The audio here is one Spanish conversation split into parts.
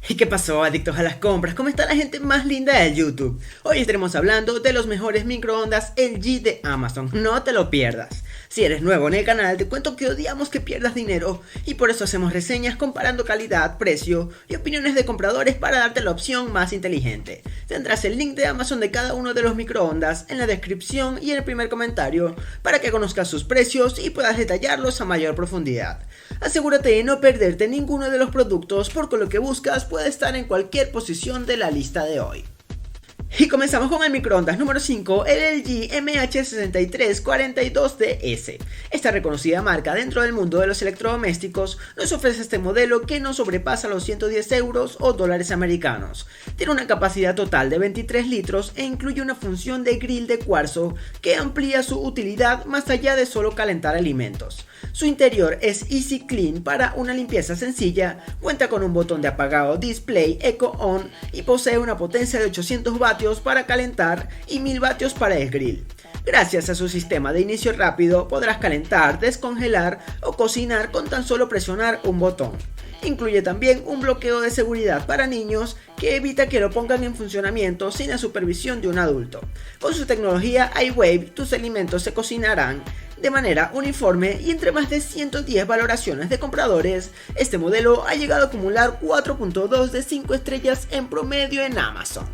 ¿Y qué pasó, adictos a las compras? ¿Cómo está la gente más linda de YouTube? Hoy estaremos hablando de los mejores microondas LG de Amazon, no te lo pierdas. Si eres nuevo en el canal, te cuento que odiamos que pierdas dinero y por eso hacemos reseñas comparando calidad, precio y opiniones de compradores para darte la opción más inteligente. Tendrás el link de Amazon de cada uno de los microondas en la descripción y en el primer comentario para que conozcas sus precios y puedas detallarlos a mayor profundidad. Asegúrate de no perderte ninguno de los productos porque lo que buscas puede estar en cualquier posición de la lista de hoy. Y comenzamos con el microondas número 5, el LG MH6342DS. Esta reconocida marca dentro del mundo de los electrodomésticos nos ofrece este modelo que no sobrepasa los 110 euros o dólares americanos. Tiene una capacidad total de 23 litros e incluye una función de grill de cuarzo que amplía su utilidad más allá de solo calentar alimentos. Su interior es Easy Clean para una limpieza sencilla, cuenta con un botón de apagado Display Eco On y posee una potencia de 800 vatios para calentar y 1000 vatios para el grill. Gracias a su sistema de inicio rápido podrás calentar, descongelar o cocinar con tan solo presionar un botón. Incluye también un bloqueo de seguridad para niños que evita que lo pongan en funcionamiento sin la supervisión de un adulto. Con su tecnología iWave, tus alimentos se cocinarán de manera uniforme y entre más de 110 valoraciones de compradores, este modelo ha llegado a acumular 4.2 de 5 estrellas en promedio en Amazon.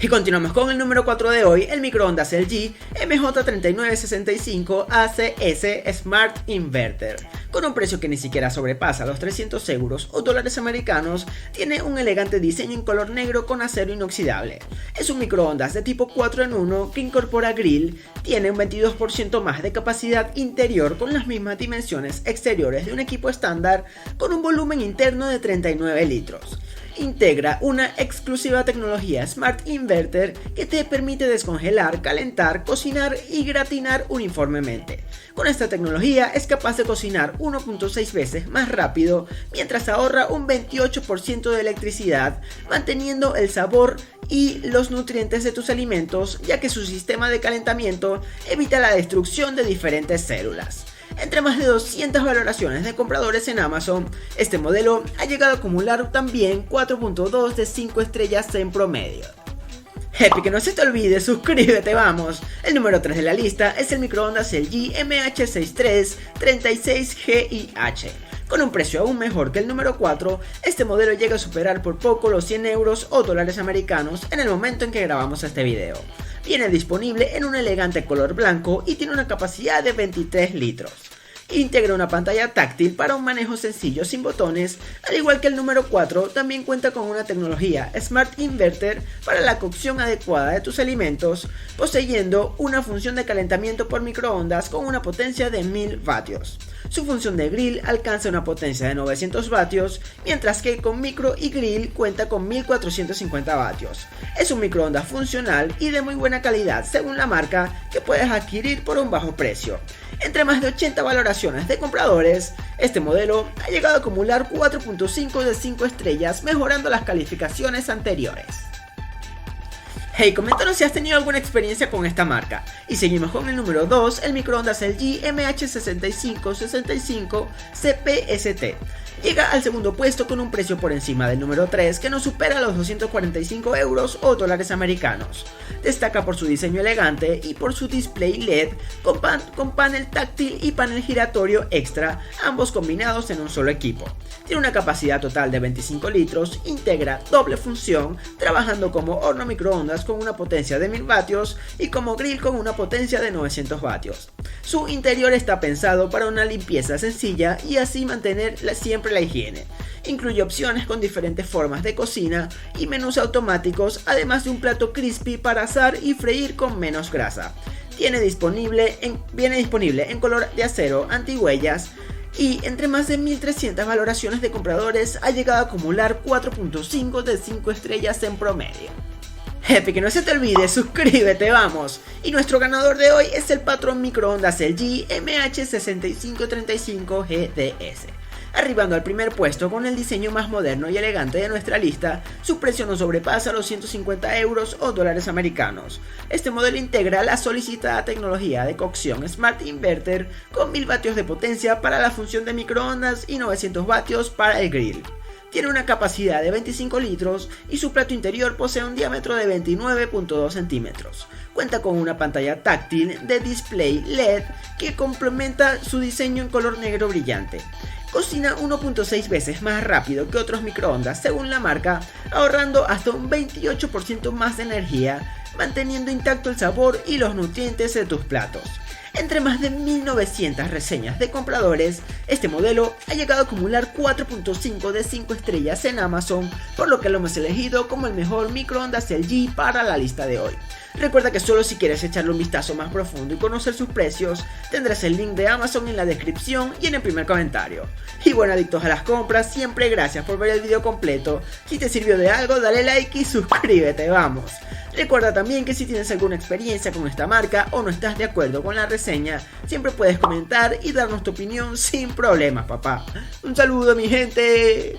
Y continuamos con el número 4 de hoy, el microondas LG MJ3965 ACS Smart Inverter. Con un precio que ni siquiera sobrepasa los 300 euros o dólares americanos, tiene un elegante diseño en color negro con acero inoxidable. Es un microondas de tipo 4 en 1 que incorpora grill, tiene un 22% más de capacidad interior con las mismas dimensiones exteriores de un equipo estándar con un volumen interno de 39 litros. Integra una exclusiva tecnología Smart Inverter que te permite descongelar, calentar, cocinar y gratinar uniformemente. Con esta tecnología es capaz de cocinar 1.6 veces más rápido mientras ahorra un 28% de electricidad, manteniendo el sabor y los nutrientes de tus alimentos, ya que su sistema de calentamiento evita la destrucción de diferentes células. Entre más de 200 valoraciones de compradores en Amazon, este modelo ha llegado a acumular también 4.2 de 5 estrellas en promedio. Happy, que no se te olvide, suscríbete, vamos. El número 3 de la lista es el microondas LG MH6336GIH. Con un precio aún mejor que el número 4, este modelo llega a superar por poco los 100 euros o dólares americanos en el momento en que grabamos este video. Viene disponible en un elegante color blanco y tiene una capacidad de 23 litros. Integra una pantalla táctil para un manejo sencillo sin botones, al igual que el número 4 también cuenta con una tecnología Smart Inverter para la cocción adecuada de tus alimentos, poseyendo una función de calentamiento por microondas con una potencia de 1000 vatios. Su función de grill alcanza una potencia de 900 vatios, mientras que con micro y grill cuenta con 1450 vatios. Es un microondas funcional y de muy buena calidad según la marca que puedes adquirir por un bajo precio. Entre más de 80 valoraciones de compradores, este modelo ha llegado a acumular 4.5 de 5 estrellas, mejorando las calificaciones anteriores. Hey, coméntanos si has tenido alguna experiencia con esta marca. Y seguimos con el número 2, el microondas LG MH6565 CPST. Llega al segundo puesto con un precio por encima del número 3 que no supera los 245 euros o dólares americanos. Destaca por su diseño elegante y por su display LED con panel táctil y panel giratorio extra, ambos combinados en un solo equipo. Tiene una capacidad total de 25 litros, integra doble función, trabajando como horno microondas con una potencia de 1000 vatios y como grill con una potencia de 900 vatios. Su interior está pensado para una limpieza sencilla y así mantener siempre la higiene. Incluye opciones con diferentes formas de cocina y menús automáticos, además de un plato crispy para asar y freír con menos grasa. Viene disponible en color de acero antihuellas y entre más de 1300 valoraciones de compradores ha llegado a acumular 4.5 de 5 estrellas en promedio. Happy, que no se te olvide, suscríbete, vamos. Y nuestro ganador de hoy es el patrón microondas LG MH6535GDS. Arribando al primer puesto con el diseño más moderno y elegante de nuestra lista, su precio no sobrepasa los 150 euros o dólares americanos. Este modelo integra la solicitada tecnología de cocción Smart Inverter con 1000 vatios de potencia para la función de microondas y 900 vatios para el grill. Tiene una capacidad de 25 litros y su plato interior posee un diámetro de 29.2 centímetros. Cuenta con una pantalla táctil de display LED que complementa su diseño en color negro brillante. Cocina 1.6 veces más rápido que otros microondas según la marca, ahorrando hasta un 28% más de energía, manteniendo intacto el sabor y los nutrientes de tus platos. Entre más de 1900 reseñas de compradores, este modelo ha llegado a acumular 4.5 de 5 estrellas en Amazon, por lo que lo hemos elegido como el mejor microondas LG para la lista de hoy. Recuerda que solo si quieres echarle un vistazo más profundo y conocer sus precios, tendrás el link de Amazon en la descripción y en el primer comentario. Y bueno, adictos a las compras, siempre gracias por ver el video completo. Si te sirvió de algo, dale like y suscríbete, vamos. Recuerda también que si tienes alguna experiencia con esta marca o no estás de acuerdo con la reseña, siempre puedes comentar y darnos tu opinión sin problemas, papá. Un saludo, mi gente.